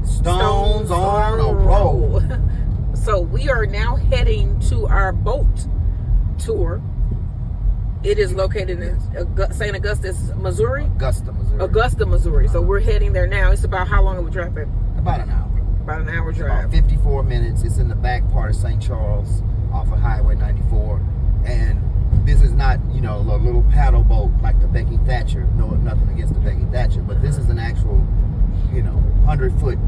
Stones on a roll. So we are now heading to our boat tour. It is located in St. Augustus, Missouri. Augusta, Missouri. So we're heading there now. It's about how long of a drive, babe? About an hour. About an hour drive. About 54 minutes. It's in the back part of St. Charles off of Highway 94. And this is not, a little paddle boat like the Becky Thatcher. No, nothing against the Becky Thatcher. But this is an actual, 100-foot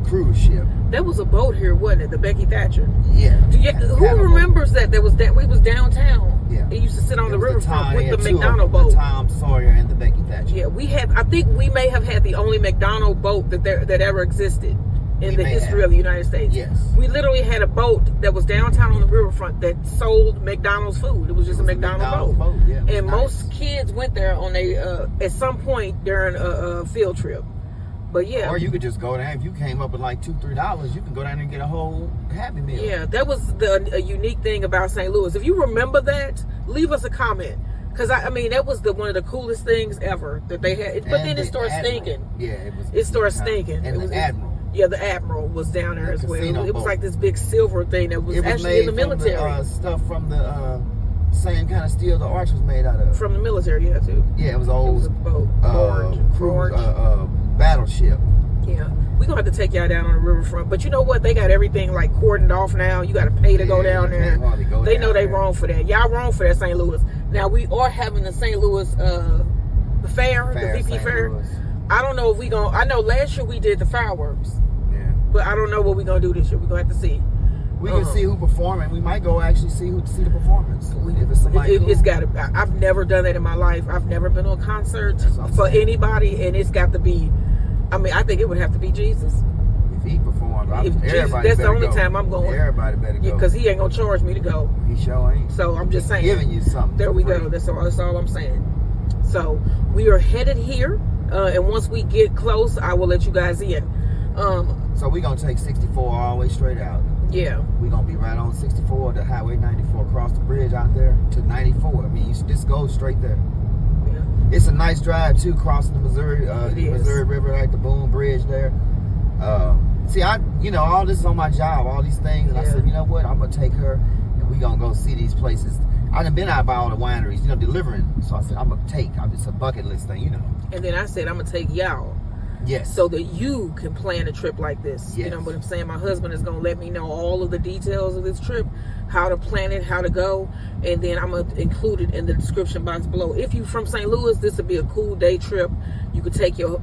cruise ship. There was a boat here, wasn't it? The Becky Thatcher. Yeah. Who remembers that? We was downtown. Yeah. It used to sit on the riverfront with the McDonald boat. The Tom Sawyer and the Becky Thatcher. Yeah, I think we may have had the only McDonald boat that ever existed in the history of the United States. Yes. We literally had a boat that was downtown on the riverfront that sold McDonald's food. It was just a McDonald's boat. Yeah, and most kids went there on at some point during a field trip. But yeah. Or you could just go down. If you came up with like $2-3, you can go down and get a whole Happy Meal. Yeah, that was a unique thing about St. Louis. If you remember that, leave us a comment. Because, that was one of the coolest things ever that they had. But then it started stinking. Yeah, it started stinking. And the Admiral. Yeah, the Admiral was down there as well. It was like this big silver thing that was actually made in the military. From stuff from the same kind of steel the arch was made out of. From the military, yeah, too. Yeah, it was old. It was a boat. Orange. Battleship. Yeah, we're gonna have to take y'all down on the riverfront. But you know what? They got everything like cordoned off now. You got to pay to go down there. They know they wrong for that. Y'all wrong for that, St. Louis. Now we are having the St. Louis the fair, the VP Fair. Louis. I don't know if we gonna. I know last year we did the fireworks. Yeah. But I don't know what we're gonna do this year. We're gonna have to see. We can see who performing. We might go actually see the performance. If it's somebody cool. It's got to. I've never done that in my life. I've never been to a concert for anybody, and it's got to be. I think it would have to be Jesus. If he performed, that's the only time I'm going. Everybody better go. Because he ain't gonna charge me to go. He sure ain't. So I'm just saying. Giving you something. There we go. That's all I'm saying. So we are headed here, and once we get close, I will let you guys in. So we're gonna take 64 all the way straight out. Yeah. We're gonna be right on 64 to Highway 94, across the bridge out there to 94. You just go straight there. It's a nice drive too, crossing the Missouri River, like the Boone Bridge there. See, all this is on my job, all these things, and I said, you know what, I'm gonna take her, and we gonna go see these places. I done been out by all the wineries, delivering. So I said, I'm gonna take. It's a bucket list thing, And then I said, I'm gonna take y'all. Yes. So that you can plan a trip like this. Yes. You know what I'm saying? My husband is going to let me know all of the details of this trip, how to plan it, how to go, and then I'm going to include it in the description box below. If you're from St. Louis, this would be a cool day trip. You could take your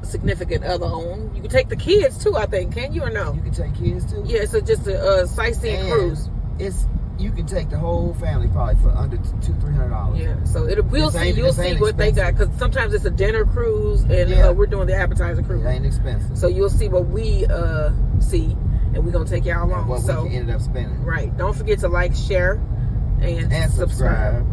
significant other on. You could take the kids too, I think. Can you or no? You can take kids too? Yeah, so just a sightseeing cruise. You can take the whole family probably for under $200-300. Yeah, so you'll see what they got, because sometimes it's a dinner cruise and we're doing the appetizer cruise. It ain't expensive. So you'll see what we see, and we're gonna take y'all along. What we ended up spending. Right. Don't forget to like, share, and subscribe.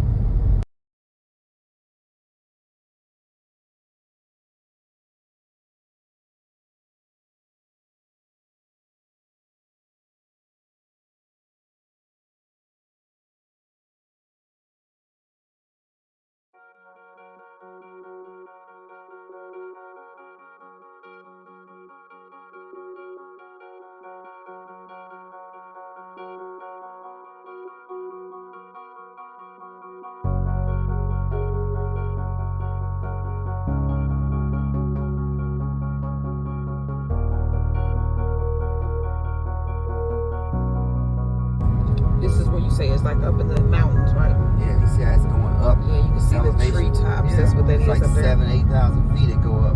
This is what you say it's like up in the mountains, right? Yeah, you see how it's going up. Yeah, you can see the treetops. Yeah. That's what that is like up there. 7,000-8,000 feet it go up.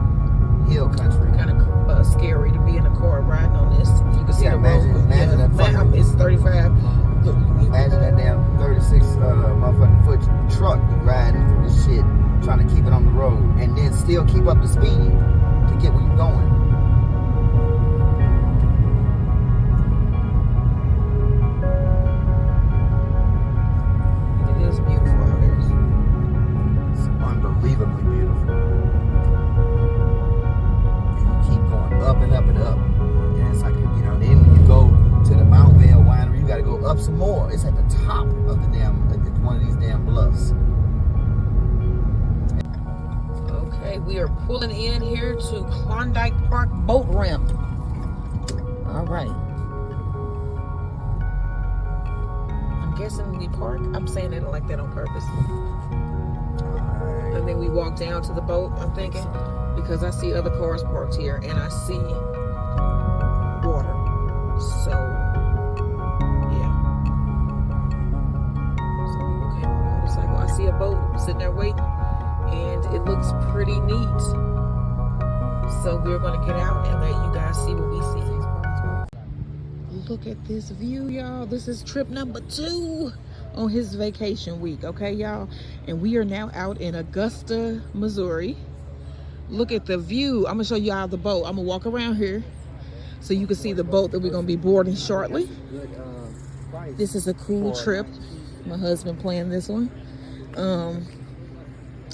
Hill country. Kind of scary to be in a car riding on this. You can see the road. Imagine that it's 35. Imagine that damn 36 motherfucking foot truck riding through this shit, trying to keep it on the road, and then still keep up the speed to get where you're going. It is beautiful out here. It's unbelievably beautiful. And you keep going up and up and up. And it's like, then when you go to the Mount Vale winery, you got to go up some more. It's at the top of the one of these damn bluffs. Okay, we are pulling in here to Klondike Park Boat Ramp. All right. I'm guessing we park. I'm saying it like that on purpose. And then we walk down to the boat, I'm thinking, because I see other cars parked here and I see water. So, yeah. So, okay, my motorcycle. I see a boat sitting there waiting and it looks pretty neat. So, we're going to get out and let you guys see what we see. Look at this view, y'all. This is trip number 2 on his vacation week, okay, y'all? And we are now out in Augusta, Missouri. Look at the view. I'm gonna show you all the boat. I'm gonna walk around here so you can see the boat that we're gonna be boarding shortly. This is a cool trip. My husband planned this one.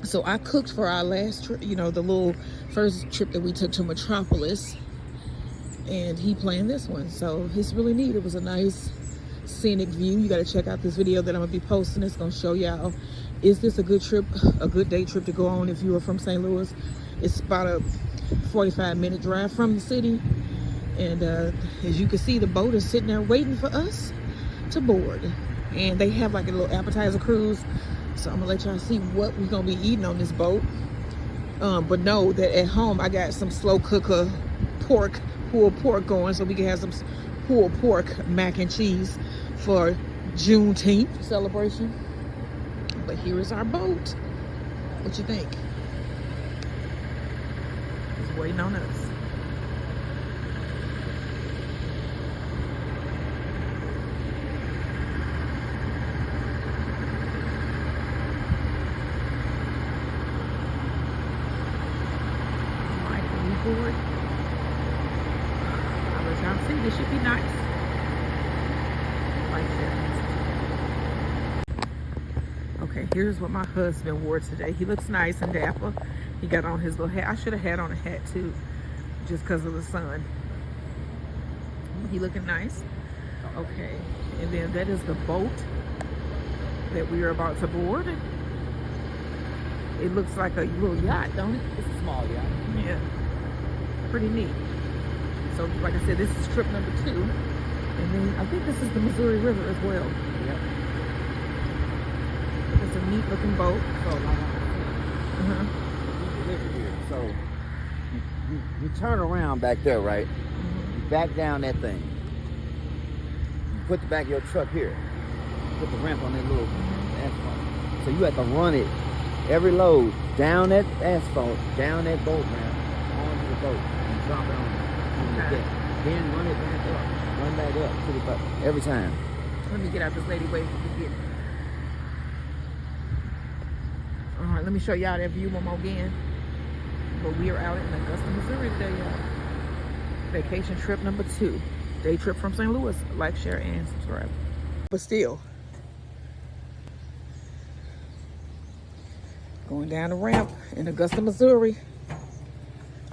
So I cooked for our last trip, you know, the little first trip that we took to Metropolis, and he planned this one. So it's really neat. It was a nice scenic view. You got to check out this video that I'm gonna be posting. It's gonna show y'all, is this a good trip, a good day trip to go on if you are from St. Louis. It's about a 45-minute drive from the city, and as you can see, the boat is sitting there waiting for us to board, and they have like a little appetizer cruise. So I'm gonna let y'all see what we're gonna be eating on this boat, but know that at home I got some slow cooker pulled pork going, so we can have some pulled pork mac and cheese for Juneteenth celebration. But here is our boat. What you think? It's waiting on us. All right, when we board, I'll let y'all see. This should be nice. Like that. Okay, here's what my husband wore today. He looks nice and dapper. He got on his little hat. I should have had on a hat too, just because of the sun. He looking nice. Okay, and then that is the boat that we are about to board. It looks like a little yacht, don't it? It's a small yacht. Yeah, pretty neat. So, like I said, this is trip number 2. And then I think this is the Missouri River as well. Yep. It's a neat looking boat. So, like you live here. So, you turn around back there, right? You back down that thing. You put the back of your truck here. Put the ramp on that little asphalt. So you have to run it, every load, down that asphalt, down that boat ramp, onto the boat, and drop it on the deck. Then run it back up. Run back up to the boat every time. Let me get out this lady way we get. All right, let me show y'all that view one more again. But we are out in Augusta, Missouri today, y'all. Vacation trip number 2. Day trip from St. Louis. Like, share, and subscribe. But still, going down the ramp in Augusta, Missouri.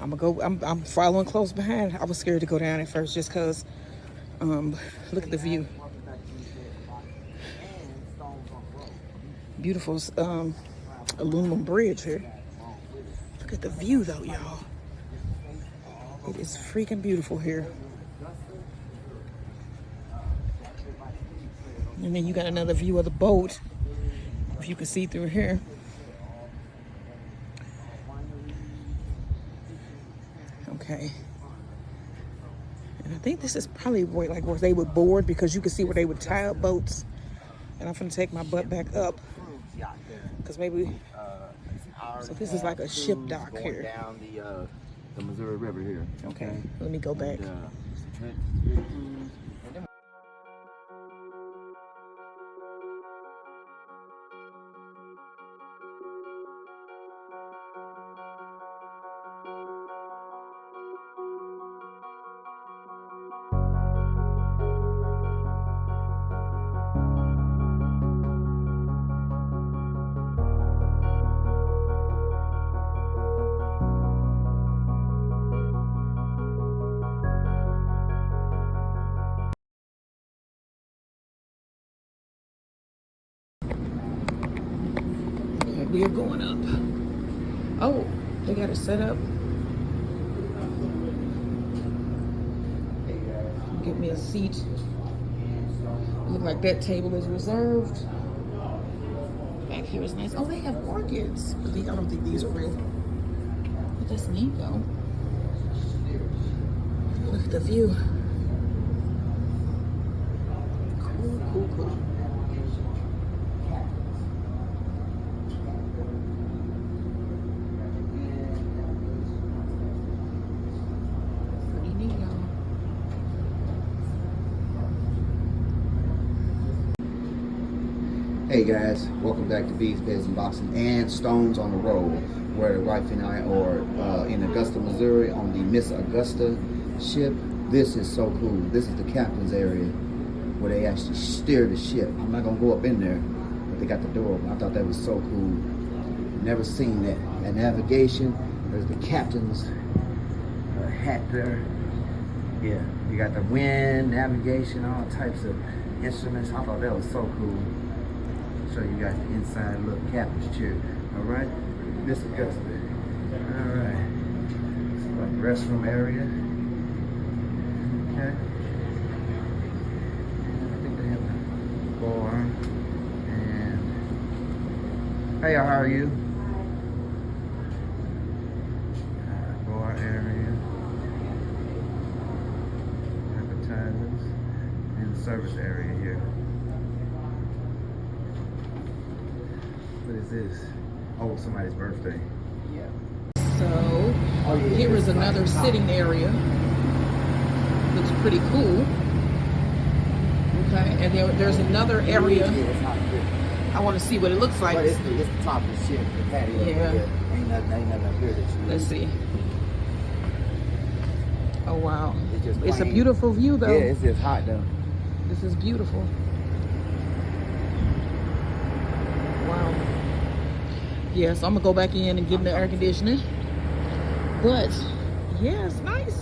I'm following close behind. I was scared to go down at first just because look at the view. Beautiful aluminum bridge here. Look at the view though, y'all. It is freaking beautiful here. And then you got another view of the boat, if you can see through here. Okay. And I think this is probably where, like, where they would board, because you can see where they would tie up boats. And I'm gonna take my butt back up, because maybe, so this is like a ship dock here. Down the Missouri River here. Okay, let me go back. We are going up. Oh, they got it set up. get me a seat. Look like that table is reserved. Back here is nice. Oh, they have orchids. But I don't think these are real. But that's neat though. Look at the view. Cool, cool, cool. Pretty neat, y'all. Hey guys, welcome back to B's Beds and Boxing and Stones on the Road, where the wife and I are in Augusta, Missouri on the Miss Augusta ship. This is so cool. This is the captain's area where they actually steer the ship. I'm not gonna go up in there, but they got the door open. I thought that was so cool. Never seen that. At navigation, there's the captain's hat there. Yeah, you got the wind, navigation, all types of instruments. I thought that was so cool. Show you guys the inside little captain's chair. All right, Miss Augusta. All right, it's like restroom area. Okay. I think they have the bar. And hey, how are you? Bar area. Advertisements and service area here. What is this? Oh, somebody's birthday. Yeah. So here is another sitting area. Looks pretty cool. Okay, and there's another area. Yeah, it's not good. I want to see what it looks like. But it's the top of the ship, the patio. Yeah. Ain't nothing up here that you Let's see. Oh wow. It's It's a beautiful view though. Yeah, it's just hot though. This is beautiful. Wow. Yeah, so I'm gonna go back in and get in the air conditioning. But yeah, it's nice.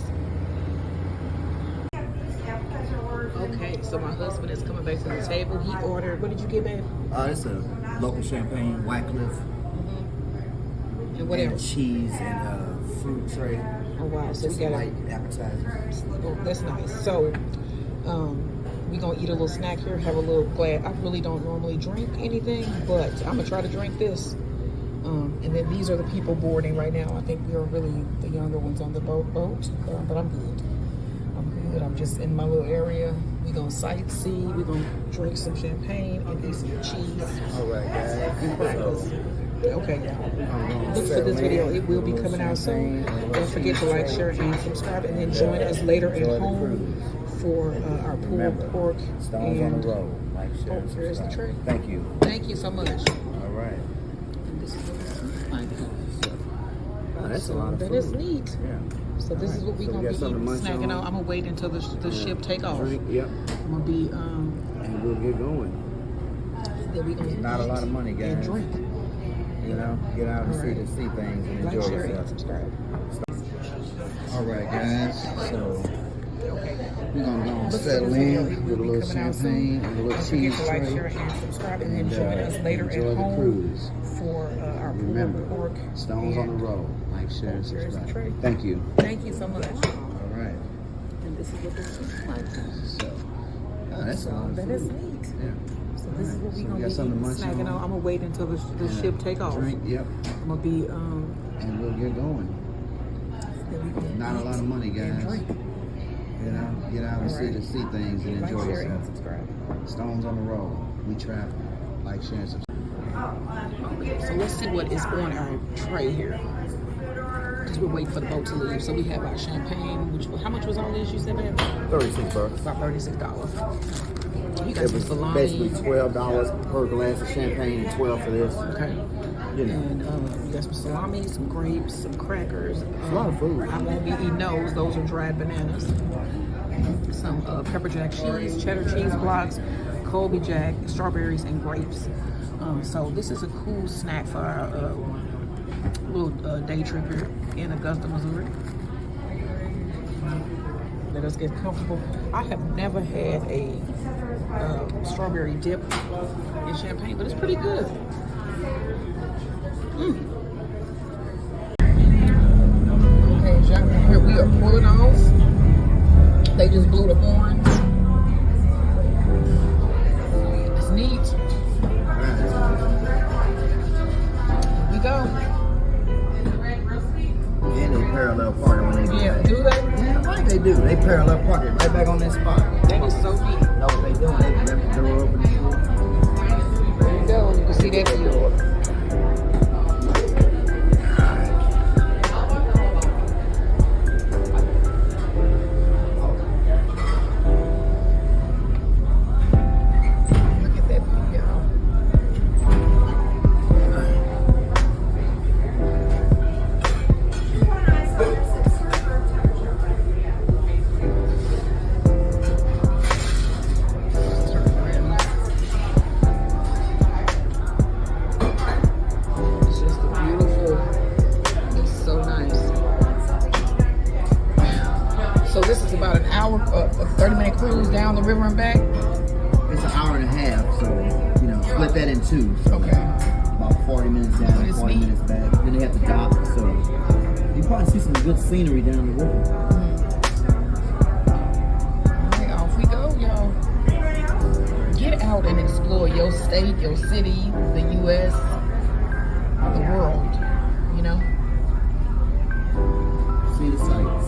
Okay, so my husband is coming back to the table. He ordered, what did you get, babe? It's a local champagne, Wycliffe, And whatever. and cheese and fruit tray. Oh wow, so we Just got light appetizers. Oh, that's nice. So we're gonna eat a little snack here, have a little glass. I really don't normally drink anything, but I'm gonna try to drink this. And then these are the people boarding right now. I think we are really the younger ones on the boat, but I'm good. I'm good. I'm just in my little area. We're gonna sightsee. We're gonna drink some champagne and eat some cheese. All right, guys. And breakfast. Okay, y'all. Look for this video. It will be coming out soon. Don't forget to like, share, and subscribe. And then join us later at home for our pulled pork. Stones on the road. Like, share, and here's the tray. subscribe. Thank you. Thank you so much. All right. And this is what it looks like. Oh, that's a lot of That food. is neat. Yeah. So this is what we're gonna be eating, snacking on. I'm gonna wait until the ship take off. Drink, yep. I'm gonna be And we'll get going. then we gonna Not a eat lot of money, guys. and drink. You know, get out and All right. see things and Like, enjoy share, and yourself. subscribe. All right, guys. So Okay. we're gonna go and Look for settle this video. in It with will a be little coming out champagne soon. and a little Don't cheese forget to like, tray. share, and subscribe, and then join us later enjoy at the home cruise. for our Remember, pulled pork. Stones on the and- road. Like, share, and Here's the subscribe. tray. Thank you. Thank you so much. All right. And this is what this looks like. So, that's a lot of That food. is neat. Yeah. So this is what So we're we gonna got be something eating, to munch snacking on. I'm gonna wait until the And ship take off. Drink, yep. I'm gonna be And we'll get going. then we gonna Not a eat lot of money, and guys. drink. You know, get out and All right. see things and Like, enjoy share, and yourself. subscribe. Stones on the road. We travel. Like, share, and subscribe. Okay, so let's see what is on our tray here. Because we're waiting for the boat to leave. So we have our champagne, which how much was all this? You said, babe? $36. About $36. You got It some was salami. basically $12 per glass of champagne and $12 for this. Okay. You know. And you got some salami, some grapes, some crackers. It's a lot of food. I won't be eating those. Those are dried bananas. Some pepper jack cheese, cheddar cheese blocks, Colby Jack, strawberries, and grapes. So this is a cool snack for our little day trip here in Augusta, Missouri. Let us get comfortable. I have never had a strawberry dip in champagne, but it's pretty good. Okay, as y'all can hear, we are pulling off. They just blew the horns. It's neat. Here we go. And they parallel park when they do that. Do they? Yeah, right they do. They parallel park it right back on that spot. That is so neat. Know what they doing? They left the door open. There you go. You can see that view. A 30-minute cruise down the river and back? It's an hour and a half, so, you know, split that in two. So okay. About 40 minutes down, 40 minutes back. Then they have to dock, so you probably see some good scenery down the river. Alright, off we go, y'all. Get out and explore your state, your city, the U.S., the world, you know? See the sights.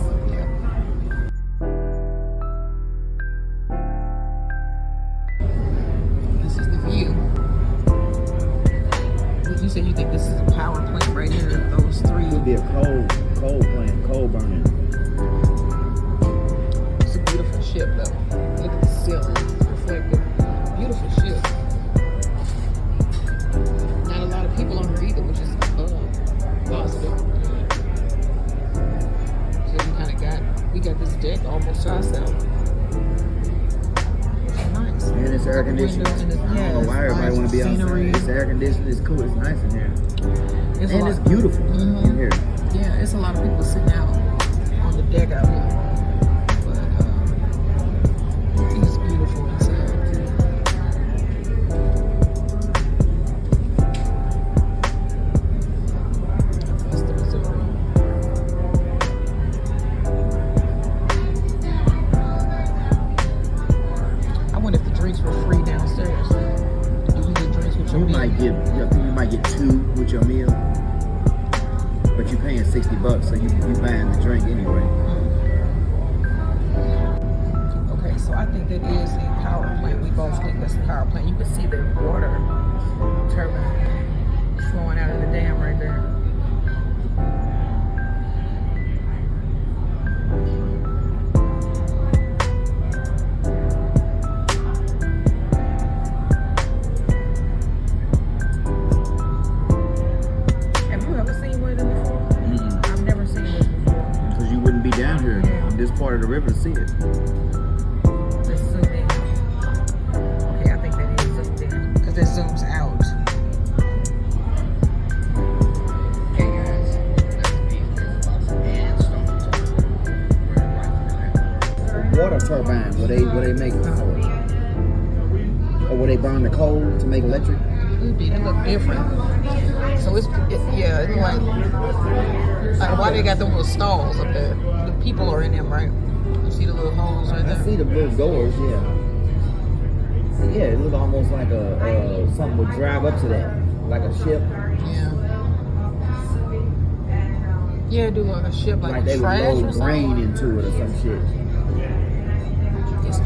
You said you think this is a power plant right here, those three. It could be a coal plant, coal burning. It's a beautiful ship though. Look at the ceiling, it's reflective. Beautiful ship. Not a lot of people on her either, which is positive. So we got this deck almost to ourselves. And it's air conditioned. I don't know why everybody want to be outside. It's air conditioned. It's cool. It's nice in here. And it's beautiful in here. Yeah, it's a lot of people sitting out on the deck out here. But it's beautiful inside. That's the Missouri. I wonder if the drinks were free downstairs. Do we get drinks with your meal? You might get two with your meal, but you're paying $60, so you buying the drink anyway. Okay, so I think that is a power plant. We both think that's a power plant. You can see the water turbine flowing out of the dam right there. Part of the river to see it. Let's zoom in. Okay, I think that is zoomed in because it zooms out. Okay, guys. Water turbine, where they make power, or where they burn the coal to make electric. They look different. So it's like why they got them little stalls up there? The people are in them, right? You see the little holes right there? I see the little doors, yeah. Yeah, it looks almost like something would drive up to that, like a ship. Yeah. Yeah, do like a ship, like they trash would or load something. grain into it or some shit. It's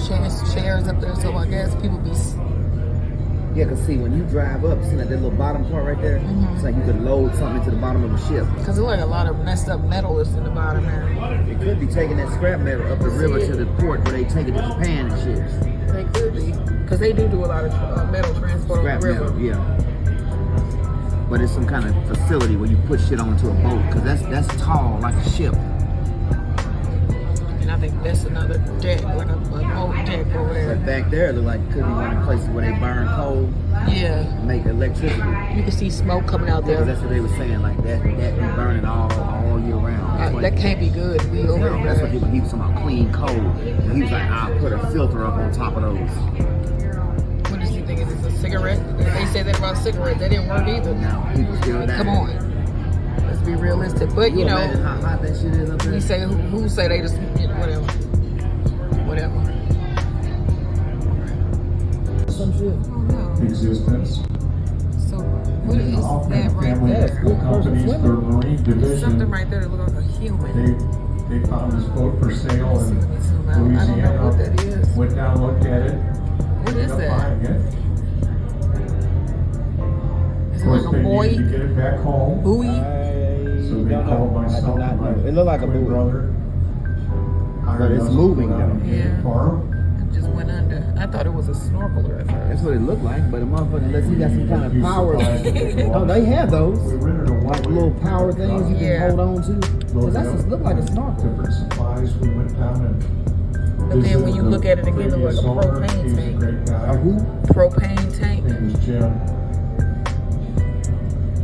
chairs up there, so I guess people be. Yeah, cause see, when you drive up, see like that little bottom part right there? It's like you could load something into the bottom of a ship. Cause it's like a lot of messed up metal is in the bottom there. It could be taking that scrap metal up the river to the port where they take it to Japan and shit. They could be, cause they do a lot of metal transport Scrap on the river. metal, yeah. But it's some kind of facility where you put shit onto a boat, cause that's tall like a ship. And I think that's another deck, like a boat deck over there. But back there, it look like it could be one of the places where they burn coal. Yeah. Make electricity. You can see smoke coming out there. That's what they were saying, like that be burning all year round. That can't be good. That's what he was talking about, clean coal. And he was like, I'll put a filter up on top of those. What does he think? Is this a cigarette? They said that about cigarettes. That didn't work either. No, people still dying. Come on. Let's be realistic. But you know, imagine how hot that shit is up there? we say who say they just whatever. ship. existence. So what is that right there? Companies for marine There's division. something right there that looks like a human. They found this boat for sale in Let me zoom out. I don't know Louisiana. what that is. Went down, looked at it. What is ended up that? buying it. Is Of it course, like a they boy needed to get it back home. buoy? So they called myself and my It looked like a twin buoy. brother. But it's moving though. Yeah. For It just went under. I thought it was a snorkeler at That's first. what it looked like, but a motherfucker, unless he got some kind of Few power. supplies to take along. Oh, they have those. We rented a Like little power things you can Yeah. hold on to. Cause that just look like a snorkel. Different supplies. We went down and But then when you look at it again, it looks like a previous owner. propane He's a tank. great guy. A who? Propane tank. His name is Jim.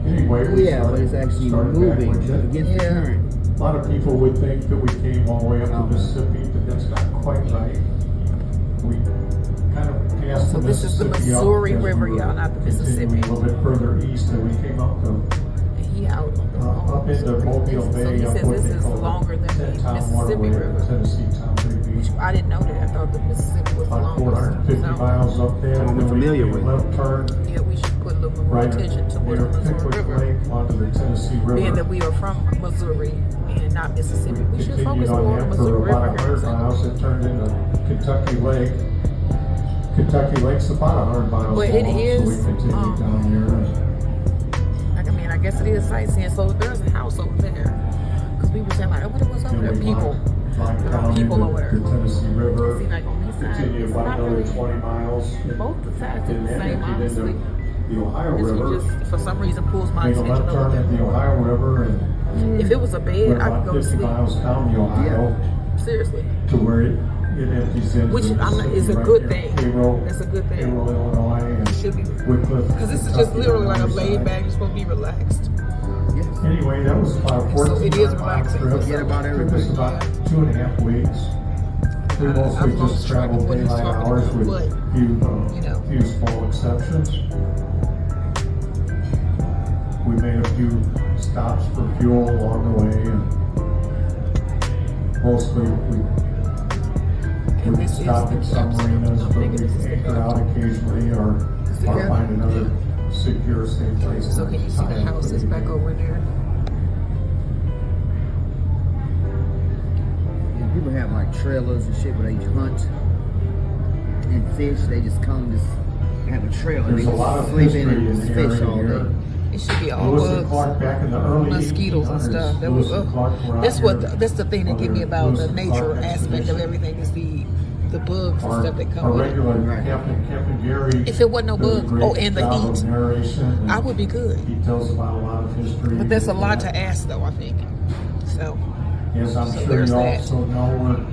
Anyway, we Yeah, but it's actually started back moving with it. against the Yeah. current. A lot of people would think that we came all the way up Oh. to Mississippi, but that's not quite right. We kind of passed So the this is the Mississippi up Missouri as we River, were y'all, not the continuing Mississippi. A little bit further east, and we came up to He out on the up into Mobile So Bay, he up says what this they is call longer than the 10-town Mississippi waterway, River. Tennessee Town Beach. I didn't know that. I thought the Mississippi was the About longest. 450 So, miles up there, I'm and then familiar we with left turn yeah, we should put a little more right attention towards near the Missouri Pickwick River. Lake onto the Tennessee River. Being that we are from Missouri and not Mississippi, we should continued focus on more on that the for Missouri about River. 100 miles. It turned into Kentucky Lake. Kentucky Lake's about 100 miles But long, it is, so we continued down there. Like, I mean, I guess it is sightseeing. So there's a house over there. Because we were saying, like, oh, what was over there? People. Line There are down people into over there. the Tennessee River. See, like on this side, Continue it's about not another really, 20 miles. both the sides are And the then same, emptied honestly. into the Ohio This River. one just, for some reason, pulls my Made a attention left a turn little at bit the more. Ohio River and If it was a bed, went I could about go to 50 sleep. miles down the Ohio Seriously. to where it empties into Which the is a Mississippi good right thing. near Cairo, That's a good thing. Cairo, Illinois, and Should be. Wycliffe. Because this is just Kentucky literally on like a the other laid side. back, you're supposed to be relaxed. Yes. Anyway, that was about a 14 So it is mile relaxing. trip. Forget about Took us everything. about 2.5 weeks. We mostly I'm just lost track of traveled what he's daylight talking hours about, with but, few, you know. few small exceptions. We made a few stops for fuel along the way, and mostly And we this is stopped the at some capsule. marinas, I'm but we thinking this is the anchor out capsule. occasionally or Yeah. find another secure, safe place. So can you see the houses back over there? Yeah, people have like trailers and shit where they hunt and fish. They just come, just have a trailer. There's They a lot just of sleep history in it in and the fish area all here. day. It should be all Lewis and bugs. Clark back in the early Mosquitoes and 1800s. stuff. That Lewis was, and Clark were out that's here that's the thing that get me on about Lewis the and nature Clark aspect of expedition. everything is the bugs and Our stuff that come with it. regular Right. Captain Gary. If it wasn't no does a bugs, great oh, and the job of heat, narration, and I would be good. He tells about a lot of history. But there's a and lot that. to ask, though, I think. So, Yes, I'm So sure there's you that. also know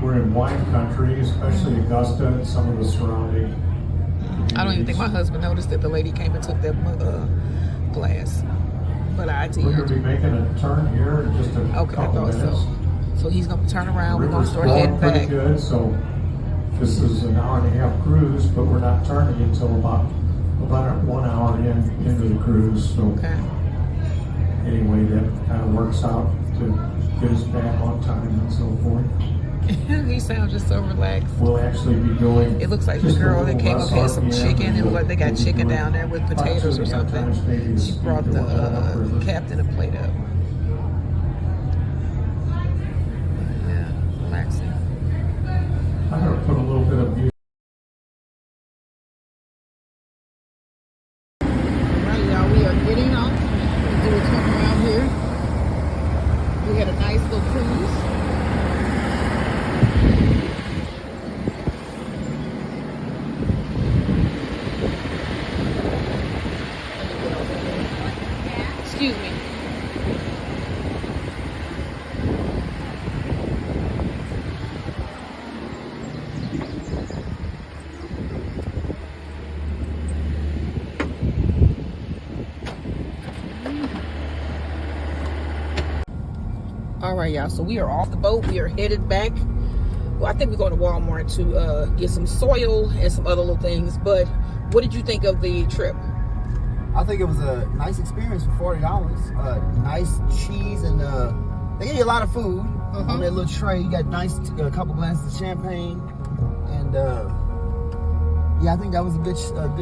we're in wine country, especially Augusta and some of the surrounding. I don't even think my husband noticed that the lady came and took that glass. But I We're going to did. be making a turn here in just a Okay, I couple thought minutes. so. So he's going to turn around. We're going River's to start flowing heading pretty back. good, so this is an hour and a half cruise, but we're not turning until about 1 hour into the cruise. So Okay. anyway, that kind of works out to get us back on time and so forth. He sounds just so relaxed. We'll actually be going. It looks like the just a girl that little came less up had some RPM, chicken. It and was like they got we'll be chicken doing down there with about potatoes or 2.5 something. times maybe the She speed brought going the upriver. captain a plate up. Yeah, relaxing. I'm going to put a little bit of music. Right, y'all, we are getting off. We'll do a turn around here. We had a nice little cruise. Excuse me. All right, y'all. So we are off the boat. We are headed back. Well, I think we're going to Walmart to get some soil and some other little things. But what did you think of the trip? I think it was a nice experience for $40. Nice cheese and they give you a lot of food on that little tray. You got nice couple glasses of champagne and Yeah, I think that was a good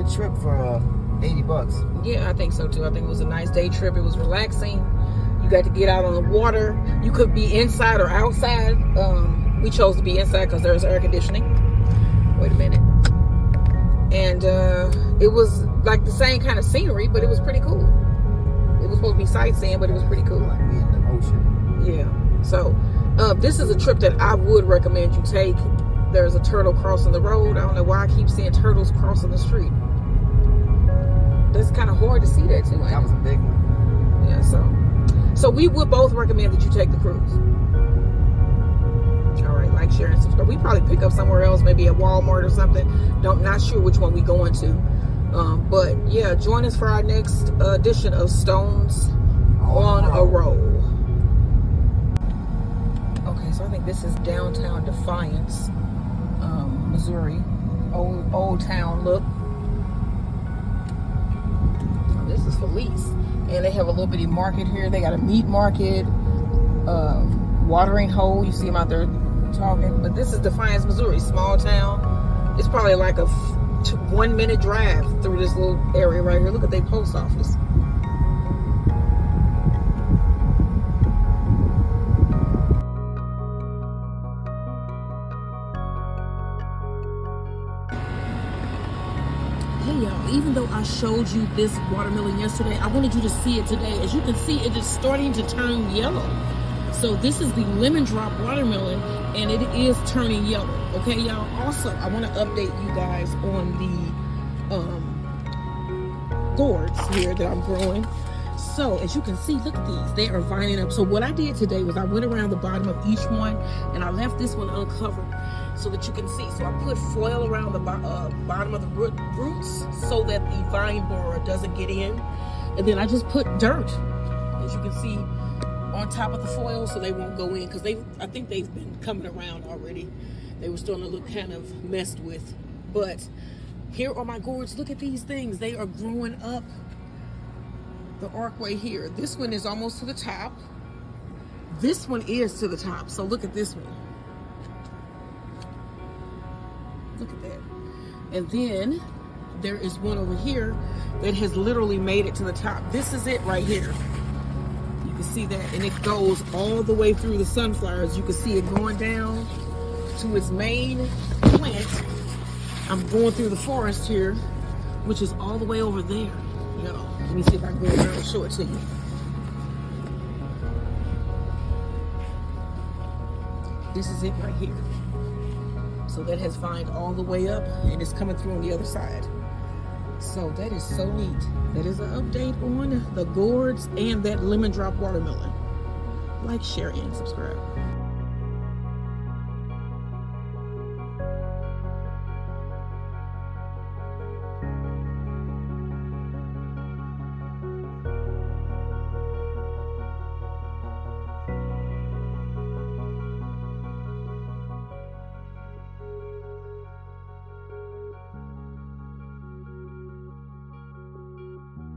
trip for $80. Yeah, I think so too. I think it was a nice day trip. It was relaxing. You got to get out on the water. You could be inside or outside. We chose to be inside because there's air conditioning. Wait a minute. And it was like the same kind of scenery, but it was pretty cool. It was supposed to be sightseeing, but it was pretty cool. Like we in the ocean. Yeah. So this is a trip that I would recommend you take. There's a turtle crossing the road. I don't know why I keep seeing turtles crossing the street. That's kind of hard to see that too. That was a big one. Yeah. So we would both recommend that you take the cruise. All right, like, share, and subscribe. We probably pick up somewhere else, maybe at Walmart or something. Not sure which one we going to. But yeah, join us for our next edition of Stones on a Roll. Okay, so I think this is downtown Defiance, Missouri. Old town look. Oh, this is Felice. And they have a little bitty market here. They got a meat market, watering hole. You see them out there talking. But this is Defiance, Missouri, small town. It's probably like a 1 minute drive through this little area right here. Look at their post office. Hey y'all, even though I showed you this watermelon yesterday, I wanted you to see it today. As you can see, it is starting to turn yellow. So this is the lemon drop watermelon, and it is turning yellow. Okay, y'all. Also, I want to update you guys on the gourds here that I'm growing. So as you can see, look at these. They are vining up. So what I did today was I went around the bottom of each one, and I left this one uncovered so that you can see. So I put foil around the bottom of the roots so that the vine borer doesn't get in. And then I just put dirt, as you can see, on top of the foil so they won't go in, because I think they've been coming around already. They were starting to look kind of messed with. But here are my gourds. Look at these things. They are growing up the archway here. This one is almost to the top. This one is to the top. So look at this one. Look at that. And then there is one over here that has literally made it to the top. This is it right here. You can see that, and it goes all the way through the sunflowers. You can see it going down to its main plant. I'm going through the forest here, which is all the way over there. You know, let me see if I can go around and show it to you. This is it right here. So that has vined all the way up, and it's coming through on the other side. So that is so neat. That is an update on the gourds and that lemon drop watermelon. Like, share, and subscribe.